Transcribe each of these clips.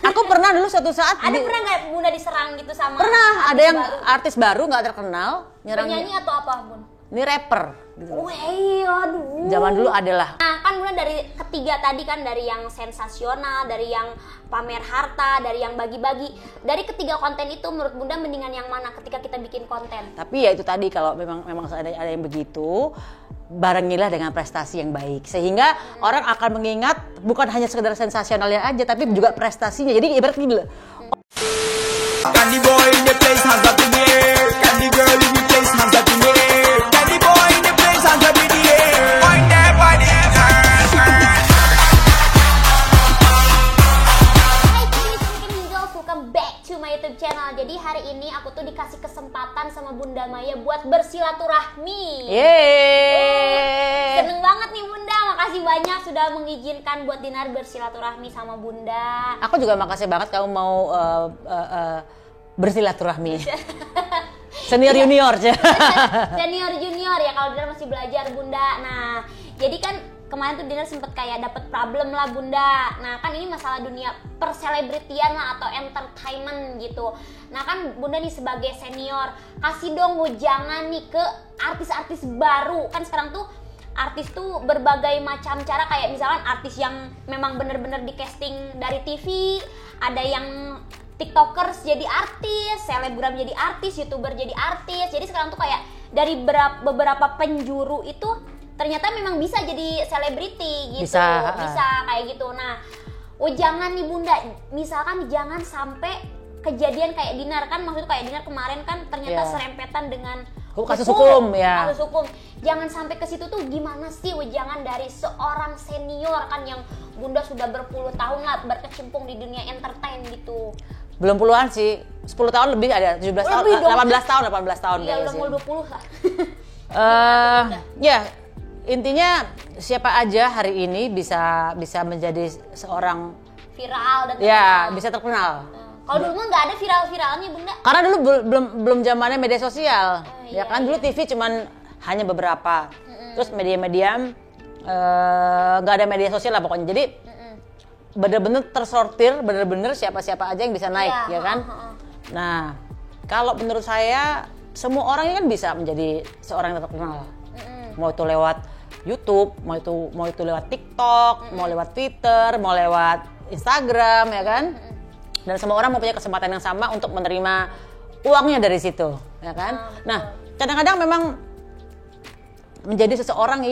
Aku pernah dulu suatu saat Pernah nggak Bunda diserang gitu sama pernah ada yang artis baru nggak terkenal nyerang penyanyi atau apa Bun? ini rapper gitu. Wih, aduh. Zaman dulu adalah. Nah, kan Bunda dari ketiga tadi kan, dari yang sensasional, dari yang pamer harta, dari yang bagi-bagi. Dari ketiga konten itu menurut Bunda mendingan yang mana ketika kita bikin konten? Tapi ya itu tadi, kalau memang ada yang begitu, barengilah dengan prestasi yang baik sehingga orang akan mengingat bukan hanya sekedar sensasionalnya aja tapi juga prestasinya. Jadi ibarat gini loh. Candy boy in the place, hands up in the air. Candy girl in the place, hands up in the air. Candy boy in the place, hands up in the air. Point that body, Hai Chicken Girls, welcome back to my YouTube channel. Jadi hari ini aku tuh dikasih kesempatan sama Bunda Maya buat bersilaturahmi. Yeay. Seneng banget nih Bunda, makasih banyak sudah mengizinkan buat Dinar bersilaturahmi sama Bunda. Aku juga makasih banget kamu mau bersilaturahmi. Senior junior aja. Senior junior ya, kalau Dinar masih belajar Bunda. Nah, jadi kan kemarin tuh Dinar sempet kayak dapet problem lah Bunda. Nah kan ini masalah dunia perselebritian lah atau entertainment gitu. Nah kan Bunda nih sebagai senior, kasih dong wejangan nih ke artis-artis baru. Kan sekarang tuh artis tuh berbagai macam cara, kayak misalkan artis yang memang bener-bener di casting dari TV, ada yang tiktokers jadi artis, selebgram jadi artis, youtuber jadi artis. Jadi sekarang tuh kayak dari beberapa penjuru itu ternyata memang bisa jadi selebriti gitu, bisa kayak gitu. Nah, jangan nih Bunda, misalkan jangan sampai kejadian kayak Dinar, kan maksudnya kayak Dinar kemarin kan ternyata serempetan dengan kasus hukum ya. Kasus hukum. Jangan sampai ke situ tuh, gimana sih jangan dari seorang senior kan yang Bunda sudah berpuluh tahun lah berkecimpung di dunia entertain gitu. Belum puluhan sih, 10 tahun lebih ada, 17 tahun, 18 tahun. Iya, udah mau 20 lah. Ya, intinya siapa aja hari ini bisa menjadi seorang viral dan bisa terkenal. Kalau dulu mah nggak ada viral-viralnya Bunda. Karena dulu belum zamannya media sosial. Ya kan dulu TV cuman hanya beberapa. Terus media-media nggak ada media sosial lah pokoknya. Jadi bener-bener tersortir, bener-bener siapa-siapa aja yang bisa naik, ya kan? Nah, kalau menurut saya semua orang ini kan bisa menjadi seorang yang terkenal. Mau itu lewat YouTube, mau itu lewat TikTok, mau lewat Twitter, mau lewat Instagram, ya kan? Dan semua orang mempunyai kesempatan yang sama untuk menerima uangnya dari situ, ya kan? Nah, kadang-kadang memang menjadi seseorang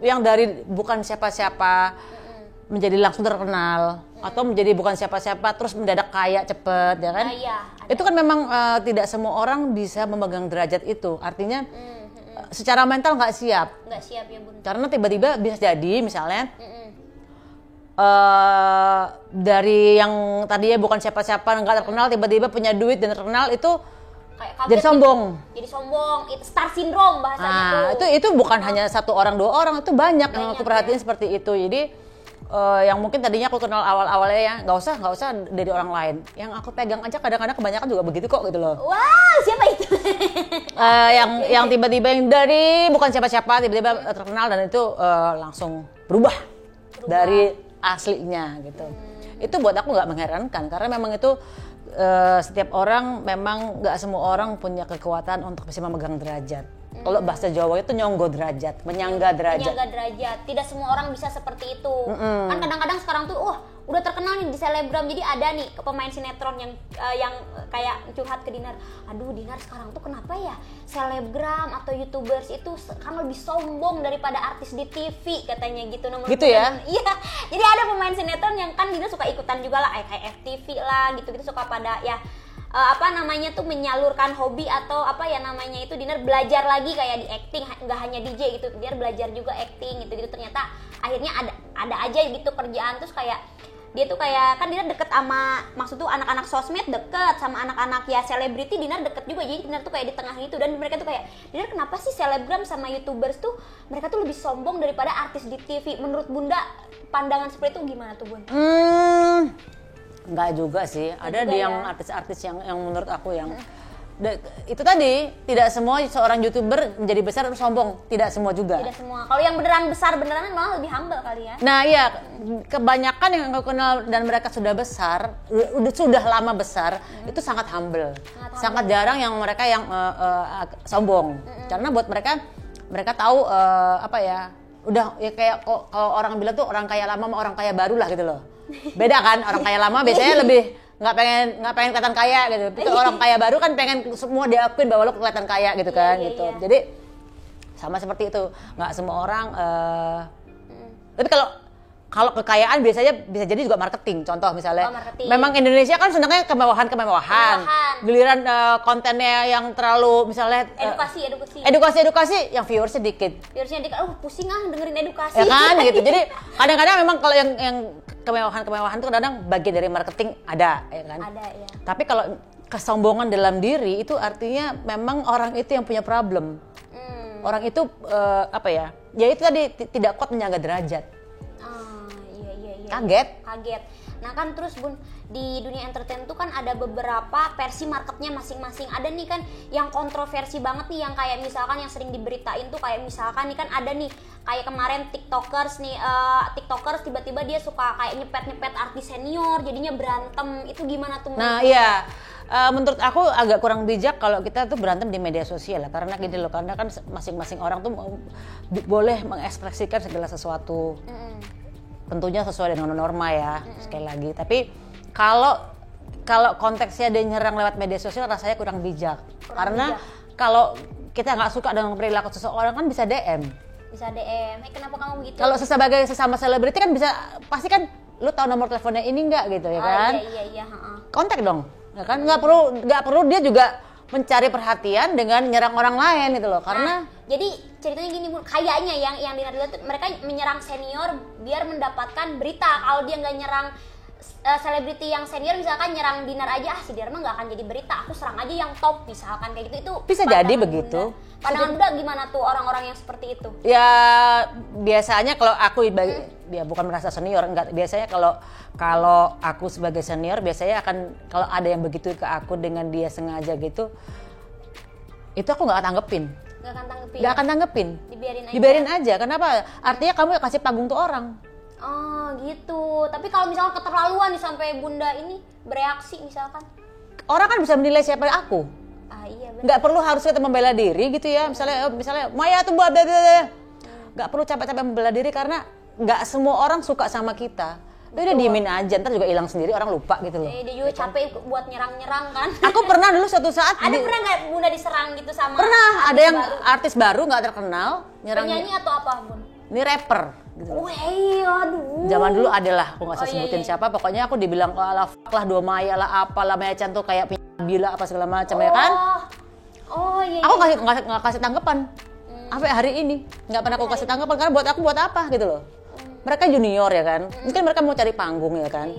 yang dari bukan siapa-siapa menjadi langsung terkenal, atau menjadi bukan siapa-siapa terus mendadak kaya cepet, ya kan? Itu kan memang tidak semua orang bisa memegang derajat itu. Artinya secara mental nggak siap. Nggak siap ya Bun. Karena tiba-tiba bisa jadi misalnya dari yang tadinya bukan siapa-siapa, nggak terkenal, tiba-tiba punya duit dan terkenal, itu jadi sombong. Jadi sombong, itu star syndrome bahasanya tuh. Itu bukan hanya satu orang dua orang, itu banyak yang aku perhatiin seperti itu. Jadi yang mungkin tadinya aku kenal awal-awalnya ya nggak usah dari orang lain, yang aku pegang aja kadang-kadang kebanyakan juga begitu kok gitu loh. Wow, siapa itu? yang tiba-tiba yang dari bukan siapa-siapa tiba-tiba terkenal dan itu langsung berubah dari aslinya gitu. Itu buat aku nggak mengherankan, karena memang itu setiap orang, memang nggak semua orang punya kekuatan untuk bisa memegang derajat. Kalau bahasa Jawa itu nyonggo derajat, menyangga derajat. Menyangga derajat. Tidak semua orang bisa seperti itu. Kan kadang-kadang sekarang tuh, udah terkenal nih di selebgram. Jadi ada nih pemain sinetron yang kayak curhat ke Dinar. Aduh Dinar, sekarang tuh kenapa ya selebgram atau youtubers itu kan lebih sombong daripada artis di TV katanya gitu. Gitu ya? Iya. Jadi ada pemain sinetron yang kan Dinar suka ikutan juga lah, kayak FTV lah gitu-gitu, suka pada ya menyalurkan hobi atau itu Dinar belajar lagi kayak di acting, nggak hanya DJ gitu, Dinar belajar juga acting gitu ternyata akhirnya ada aja gitu kerjaan. Terus kayak dia tuh kayak kan Dinar deket sama, maksud tuh anak-anak sosmed deket sama anak-anak ya selebriti, Dinar deket juga. Jadi Dinar tuh kayak di tengah gitu, dan mereka tuh kayak, Dinar kenapa sih selebgram sama youtubers tuh mereka tuh lebih sombong daripada artis di TV? Menurut Bunda pandangan seperti itu gimana tuh Bun? Enggak juga sih, ada yang artis-artis yang menurut aku yang Itu tadi tidak semua seorang YouTuber menjadi besar terus sombong, tidak semua juga. Tidak semua. Kalau yang beneran besar beneran malah lebih humble kali ya. Nah iya, kebanyakan yang aku kenal dan mereka sudah besar, sudah lama besar, itu sangat humble. Sangat jarang yang mereka yang sombong. Karena buat mereka tahu apa ya, udah ya kayak kalau orang bilang tuh orang kaya lama sama orang kaya baru lah gitu loh. Beda kan, orang kaya lama biasanya lebih nggak pengen kelihatan kaya gitu. Tapi orang kaya baru kan pengen semua diakuin bahwa lo kelihatan kaya gitu kan gitu. Jadi sama seperti itu, nggak semua orang. Tapi kalau kekayaan biasanya bisa jadi juga marketing. Contoh misalnya, memang Indonesia kan senangnya kemewahan. Giliran kontennya yang terlalu misalnya edukasi yang viewersnya dikit. Pusing dengerin edukasi. Ya kan gitu. Jadi kadang-kadang memang kalau yang kemewahan itu kadang bagian dari marketing ada, ya kan? Ada ya. Tapi kalau kesombongan dalam diri itu artinya memang orang itu yang punya problem. Orang itu apa ya? Ya itu tadi tidak kuat menjaga derajat. Kaget. Nah kan terus Bun, di dunia entertain tuh kan ada beberapa versi marketnya masing-masing. Ada nih kan yang kontroversi banget nih, yang kayak misalkan yang sering diberitain tuh kayak misalkan nih kan ada nih kayak kemarin tiktokers tiba-tiba dia suka kayak nyepet artis senior jadinya berantem. Itu gimana tuh? Nah iya, menurut aku agak kurang bijak kalau kita tuh berantem di media sosial lah, karena gini loh, karena kan masing-masing orang tuh boleh mengekspresikan segala sesuatu. Tentunya sesuai dengan norma ya, sekali lagi. Tapi kalau konteksnya dia nyerang lewat media sosial rasanya kurang bijak. Karena kalau kita nggak suka dengan perilaku seseorang kan bisa DM. Kenapa kamu begitu? Kalau sebagai sesama selebriti kan bisa, pasti kan lu tahu nomor teleponnya ini nggak gitu ya kan? Iya. Kontak dong, ya kan? Nggak perlu dia juga mencari perhatian dengan nyerang orang lain gitu loh, karena jadi ceritanya gini Bun, kayaknya yang dilihat tuh mereka menyerang senior biar mendapatkan berita. Kalau dia nggak nyerang selebriti yang senior, misalkan nyerang Dinar aja, si Dinar mah nggak akan jadi berita, aku serang aja yang top misalkan kayak gitu. Itu bisa jadi begitu. Pandangan Bunda gimana tuh orang-orang yang seperti itu? Ya biasanya kalau aku ya bukan merasa senior, enggak. Biasanya kalau aku sebagai senior biasanya akan, kalau ada yang begitu ke aku dengan dia sengaja gitu, itu aku nggak akan tanggepin. Nggak akan tanggepin. Dibiarin aja. Kenapa? Artinya kamu kasih panggung tuh orang. Oh gitu. Tapi kalau misalnya keterlaluan nih sampai Bunda ini bereaksi misalkan, orang kan bisa menilai siapa aku. Iya benar. Nggak perlu harus kita membela diri gitu ya. Misalnya Maya tuh buat nggak perlu capek-capek membela diri, karena nggak semua orang suka sama kita. Udah diemin aja, ntar juga hilang sendiri, orang lupa gitu loh. Dia juga capek buat nyerang-nyerang kan. Aku pernah dulu suatu saat pernah nggak Bunda diserang gitu sama pernah, ada yang artis baru nggak terkenal nyerang. Penyanyi atau apa Bun? Ini rapper gitu. Aduh. Zaman dulu adalah, aku nggak usah sebutin siapa, pokoknya aku dibilang lah Dua Maya lah, apalah Maya Chan tuh kayak bila apa segala macam ya kan. Aku nggak kasih tanggapan sampai hari ini, nggak pernah aku kasih tanggapan, karena buat apa gitu loh. Mereka junior ya kan, mungkin mereka mau cari panggung ya kan.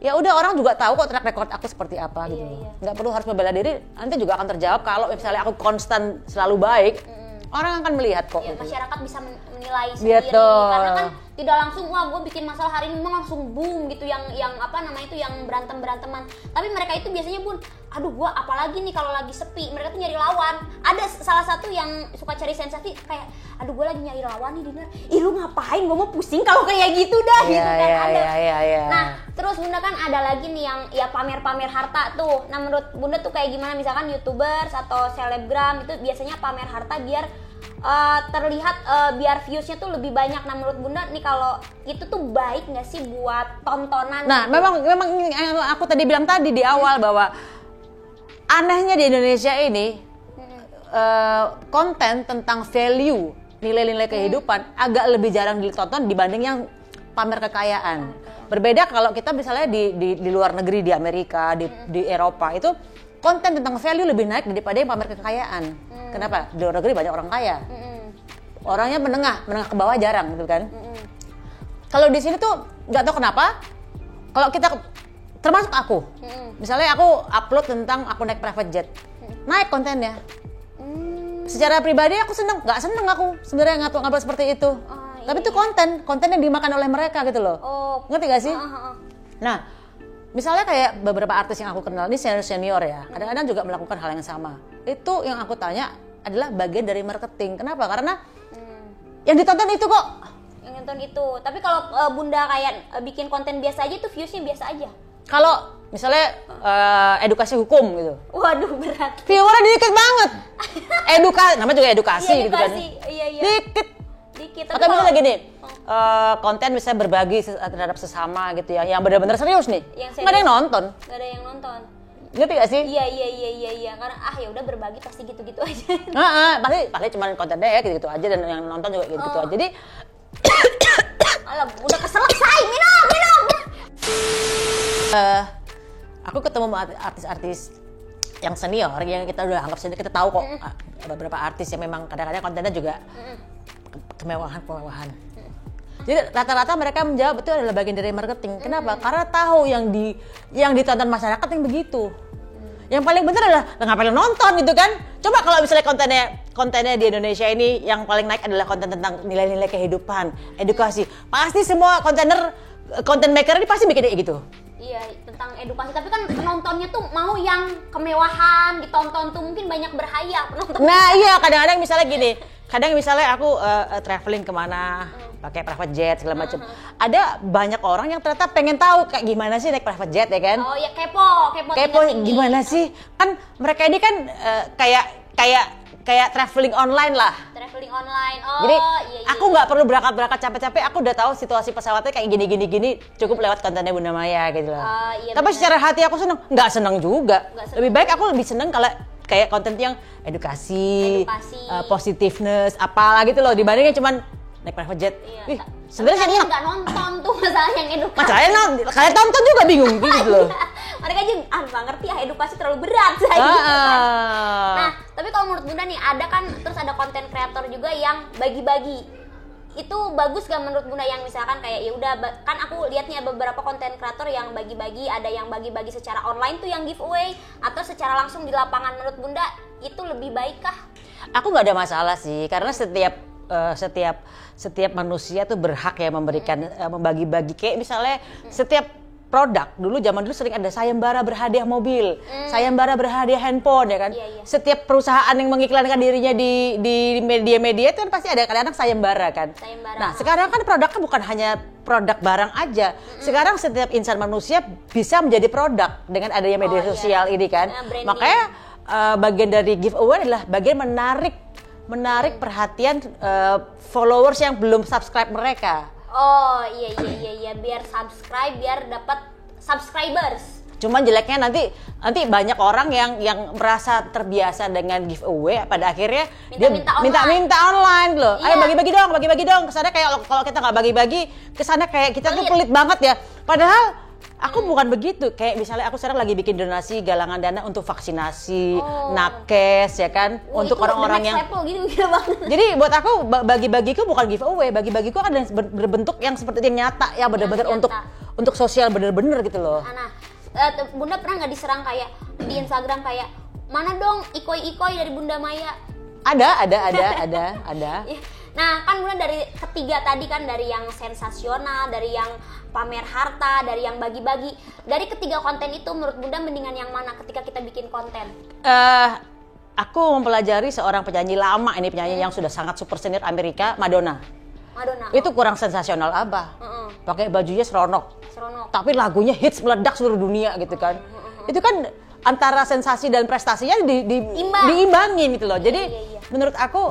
Ya udah, orang juga tahu kok track record aku seperti apa gitu loh. Nggak perlu harus membela diri, nanti juga akan terjawab. Kalau misalnya aku konstan selalu baik, orang akan melihat kok. Ya, gitu. Masyarakat bisa menilai sendiri. Karena kan tidak langsung, wah gue bikin masalah hari ini langsung boom gitu, yang apa namanya itu, yang beranteman. Tapi mereka itu biasanya Bun, aduh gue apalagi nih kalau lagi sepi, mereka tuh nyari lawan. Ada salah satu yang suka cari sensasi kayak, aduh gue lagi nyari lawan nih Dinar. Ih lu ngapain, gue mau pusing kalau kayak gitu dah gitu kan. Iya. Nah terus Bunda kan ada lagi nih yang ya pamer-pamer harta tuh. Nah menurut Bunda tuh kayak gimana, misalkan YouTubers atau selebgram itu biasanya pamer harta biar terlihat, biar viewsnya tuh lebih banyak. Nah menurut Bunda nih kalau itu tuh baik nggak sih buat tontonan? Nah gitu? memang aku tadi bilang tadi di awal bahwa anehnya di Indonesia ini konten tentang value, nilai-nilai kehidupan agak lebih jarang ditonton dibanding yang pamer kekayaan. Berbeda kalau kita misalnya di luar negeri, di Amerika, di Eropa, itu konten tentang value lebih naik daripada yang pamer kekayaan. Kenapa? Di luar negeri banyak orang kaya. Orangnya menengah ke bawah jarang gitu kan. Kalau di sini tuh nggak tahu kenapa, kalau kita, termasuk aku, misalnya aku upload tentang aku naik private jet, naik kontennya. Secara pribadi aku nggak seneng aku sebenarnya ngupload seperti itu. Tapi itu konten yang dimakan oleh mereka gitu loh. Ngerti gak sih? Nah, Misalnya kayak beberapa artis yang aku kenal, ini senior ya, kadang-kadang juga melakukan hal yang sama. Itu yang aku tanya adalah bagian dari marketing. Kenapa? Karena yang ditonton itu kok. Yang nonton itu. Tapi kalau Bunda kayak bikin konten biasa aja tuh viewsnya biasa aja. Kalau misalnya edukasi hukum gitu. Waduh, berat. Viewernya dikit banget. Namanya juga edukasi Iya, gitu kan. Iya. Dikit. Dikit. Atau misalnya gini, konten bisa berbagi terhadap sesama gitu ya, yang benar-benar serius nih. Nggak ada yang nonton. Nggak ada yang nonton. Ngerti gak sih? Iya. Karena ya udah berbagi pasti gitu-gitu aja. Pasti cuma kontennya ya gitu-gitu aja, dan yang nonton juga gitu-gitu aja. Jadi alah, udah keselesai, minum. aku ketemu sama artis-artis yang senior yang kita udah anggap senior, kita tahu kok beberapa artis yang memang kadang-kadang kontennya juga kemewahan. Jadi rata-rata mereka menjawab itu adalah bagian dari marketing. Kenapa? Karena tahu yang ditonton masyarakat yang begitu. Yang paling benar adalah ngapain lo nonton gitu kan? Coba kalau misalnya kontennya di Indonesia ini yang paling naik adalah konten tentang nilai-nilai kehidupan, edukasi. Pasti semua content maker ini pasti bikin kayak gitu. Iya, tentang edukasi. Tapi kan penontonnya tuh mau yang kemewahan, ditonton tuh mungkin banyak berhayal penonton. Nah iya, kadang-kadang misalnya gini, aku traveling kemana, pakai private jet segala macam. Ada banyak orang yang ternyata pengen tahu kayak gimana sih naik private jet ya kan? Oh ya, kepo Gimana sih? Kan mereka ini kan kayak traveling online lah. Traveling online. Oh, jadi iya. aku nggak perlu berangkat capek-capek. Aku udah tahu situasi pesawatnya kayak gini. Cukup lewat kontennya Bunda Maya gitu loh. Iya, tapi bener. secara hati aku seneng. Nggak seneng juga. Lebih baik aku lebih seneng kalau kayak konten yang edukasi. Positiveness, apalah gitu loh. Dibandingin cuman naik private jet. Iya. Sebenarnya kalian nggak nonton tuh masalah yang edukasi. Masalahnya kalian tonton juga bingung gitu loh. Mereka aja nggak ngerti ya, edukasi terlalu berat saya gitu kan. Nah, tapi kalau menurut Bunda nih ada konten kreator juga yang bagi-bagi. Itu bagus gak menurut Bunda, yang misalkan kayak ya udah kan aku lihatnya beberapa konten kreator yang bagi-bagi, ada yang bagi-bagi secara online tuh yang giveaway atau secara langsung di lapangan. Menurut Bunda itu lebih baik kah? Aku nggak ada masalah sih, karena setiap manusia tuh berhak ya memberikan membagi-bagi. Kayak misalnya setiap produk, zaman dulu sering ada sayembara berhadiah mobil, sayembara berhadiah handphone ya kan. Iya. Setiap perusahaan yang mengiklankan dirinya di media-media itu kan pasti ada kadang-kadang sayembara kan. Nah sekarang kan produknya bukan hanya produk barang aja. Sekarang setiap insan manusia bisa menjadi produk dengan adanya media sosial ini kan. Makanya bagian dari giveaway adalah bagian menarik perhatian followers yang belum subscribe mereka. Oh iya, biar subscribe, biar dapat subscribers. Cuman jeleknya nanti banyak orang yang merasa terbiasa dengan giveaway, pada akhirnya minta online loh. Ayo bagi-bagi dong. Kesannya kayak kalau kita nggak bagi-bagi, kesannya kayak kita tuh pelit banget ya. Padahal aku bukan begitu. Kayak misalnya aku sekarang lagi bikin donasi galangan dana untuk vaksinasi, nakes ya kan, untuk orang-orang yang gitu banget. Jadi buat aku bagi-bagiku bukan giveaway, bagi-bagiku kan berbentuk yang seperti yang nyata, yang benar-benar untuk sosial bener-bener gitu loh. Nah, Bunda pernah nggak diserang kayak di Instagram kayak mana dong ikoi dari Bunda Maya? Ada. Nah kan Bunda dari ketiga tadi kan, dari yang sensasional, dari yang pamer harta, dari yang bagi-bagi, dari ketiga konten itu menurut Bunda mendingan yang mana ketika kita bikin konten? Aku mempelajari seorang penyanyi lama, ini penyanyi yang sudah sangat super senior Amerika, Madonna. Itu kurang sensasional apa? Pakai bajunya seronok. Tapi lagunya hits meledak seluruh dunia gitu kan. Itu kan antara sensasi dan prestasinya diimbangin gitu loh. Jadi menurut aku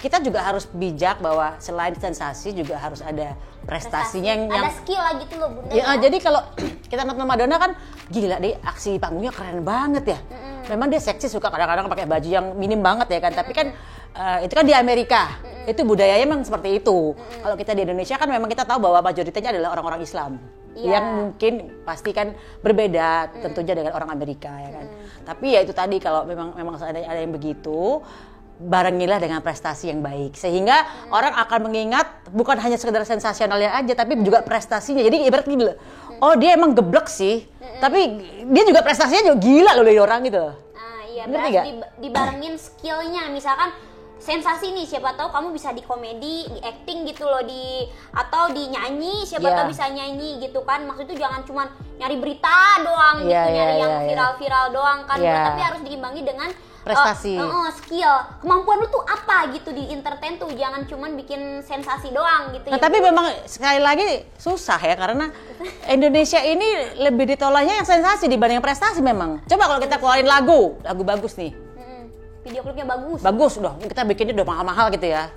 kita juga harus bijak bahwa selain sensasi juga harus ada prestasinya yang ada skill lah gitu loh Bunda. Ya, jadi kalau kita nonton Madonna kan gila deh, aksi panggungnya keren banget ya. Memang dia seksi, suka kadang-kadang pakai baju yang minim banget ya kan. Tapi kan itu kan di Amerika. Itu budayanya memang seperti itu. Kalau kita di Indonesia kan memang kita tahu bahwa mayoritasnya adalah orang-orang Islam. Yang mungkin pasti kan berbeda tentunya dengan orang Amerika ya kan. Tapi ya itu tadi, kalau memang ada yang begitu, barengilah dengan prestasi yang baik, sehingga orang akan mengingat bukan hanya sekedar sensasionalnya aja, tapi juga prestasinya. Jadi ibarat gini loh, oh dia emang geblek sih, tapi dia juga prestasinya juga gila loh dari orang gitu. Nah iya, berarti dibarengin skillnya. Misalkan sensasi nih, siapa tahu kamu bisa di komedi, di acting gitu loh, atau di nyanyi, siapa Iya. tahu bisa nyanyi gitu kan. Maksud itu jangan cuman nyari berita doang gitu, Iya, nyari iya, yang iya. viral-viral doang kan. Iya. Tapi harus diimbangi dengan Prestasi. skill, kemampuan lu tuh apa gitu di entertain tuh, jangan cuman bikin sensasi doang gitu. Nah, ya, tapi Bu. memang sekali lagi susah ya karena Indonesia ini lebih ditolaknya yang sensasi dibanding yang prestasi memang. Coba kalau kita keluarin lagu bagus nih. Video klipnya bagus. Bagus udah, kita bikinnya udah mahal-mahal gitu ya.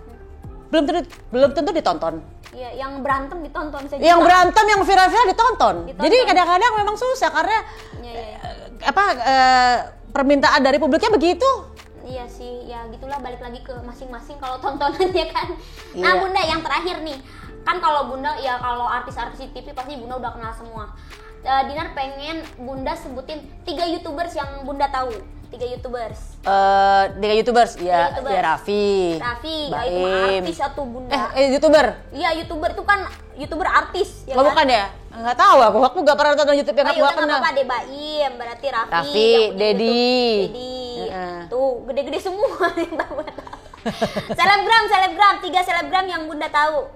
Belum tentu ditonton. Iya, yang berantem ditonton saja. Yang berantem, yang viral-viral ditonton. Ditonton. Jadi kadang-kadang memang susah karena Iya. permintaan dari publiknya begitu. Iya sih, ya gitulah, balik lagi ke masing-masing kalau tontonannya kan. Nah Iya. Bunda, yang terakhir nih, kan kalau Bunda, ya kalau artis-artis di TV pasti Bunda udah kenal semua. Dinar pengen Bunda sebutin 3 YouTubers yang Bunda tahu. 3 YouTubers. 3 YouTubers, ya, YouTuber. ya Raffi, Raffi, nggak itu mah Baim. artis atau Bunda. YouTuber. Iya, YouTuber itu kan YouTuber artis, ya Oh, kan? bukan ya? Nggak tahu aku nggak pernah nonton YouTube yang Oh, aku yaudah nggak nggak kenal. apa-apa deh, Baim, berarti Raffi, Raffi, yang punya Dedi. YouTube. Dedi. Heeh. Tuh, gede-gede semua yang Bunda tahu. Selebgram, 3 selebgram yang Bunda tahu.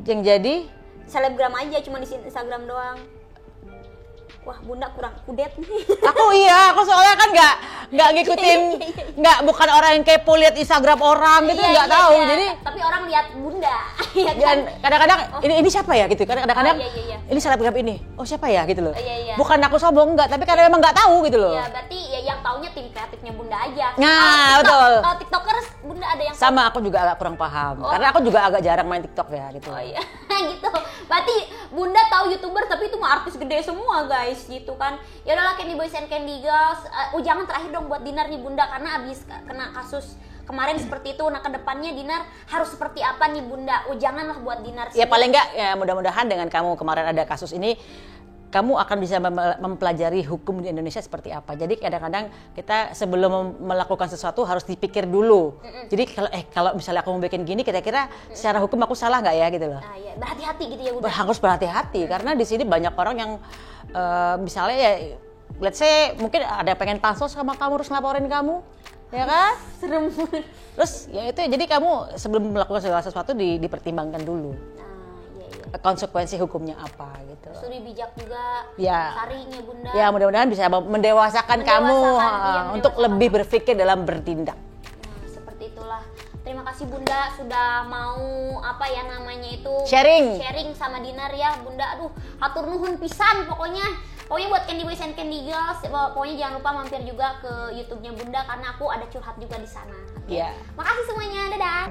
Yang jadi Selebgram aja, cuma di Instagram doang. Wah, Bunda kurang kudet nih. aku soalnya kan nggak ngikutin, bukan orang yang kepo lihat Instagram orang gitu, Iya, nggak iya, tahu. iya. Jadi tapi orang lihat Bunda, ya kan? dan kadang-kadang ini siapa ya gitu, kadang-kadang Oh, iya. ini selebgram ini, oh siapa ya gitu loh. Iya. Bukan aku sombong nggak, tapi kadang memang nggak tahu gitu loh. Ya, berarti ya yang taunya tim kreatifnya Bunda aja. Nah, betul. Kalau TikTokers, Bunda ada yang Sama aku juga agak kurang paham, karena aku juga agak jarang main TikTok ya gitu. Oh iya, gitu. Berarti Bunda tahu YouTuber tapi itu mah artis gede semua guys, gitu kan. Ya udahlah, Candy Boys and Candy Girls. Jangan terakhir dong buat Dinar nih Bunda, karena abis kena kasus kemarin seperti itu. Nah, kedepannya Dinar harus seperti apa nih Bunda? Janganlah buat Dinar Ya sendiri. paling nggak ya mudah-mudahan dengan kamu kemarin ada kasus ini, kamu akan bisa mempelajari hukum di Indonesia seperti apa. Jadi kadang-kadang kita sebelum melakukan sesuatu harus dipikir dulu. Jadi kalau misalnya aku mau bikin gini, kira-kira secara hukum aku salah nggak ya gitu loh. Nah, ya, berhati-hati gitu ya Bunda. Harus berhati-hati karena di sini banyak orang yang misalnya ya, let's say mungkin ada yang pengen pansos sama kamu, harus ngelaporin kamu, ya kan? Serem. Terus ya itu, jadi kamu sebelum melakukan segala sesuatu dipertimbangkan dulu Nah, iya. konsekuensi hukumnya apa gitu. Studi bijak juga. Ya. Sarinya Bunda. Ya mudah-mudahan bisa mendewasakan kamu Iya, untuk mendewasakan. lebih berpikir dalam bertindak. Nah, seperti itulah. Terima kasih Bunda sudah mau Sharing sama Dinar ya Bunda. Aduh, hatur nuhun pisan pokoknya. Pokoknya buat Candy Boys and Candy Girls, pokoknya jangan lupa mampir juga ke YouTube-nya Bunda karena aku ada curhat juga di sana. Iya. Makasih semuanya, dadah.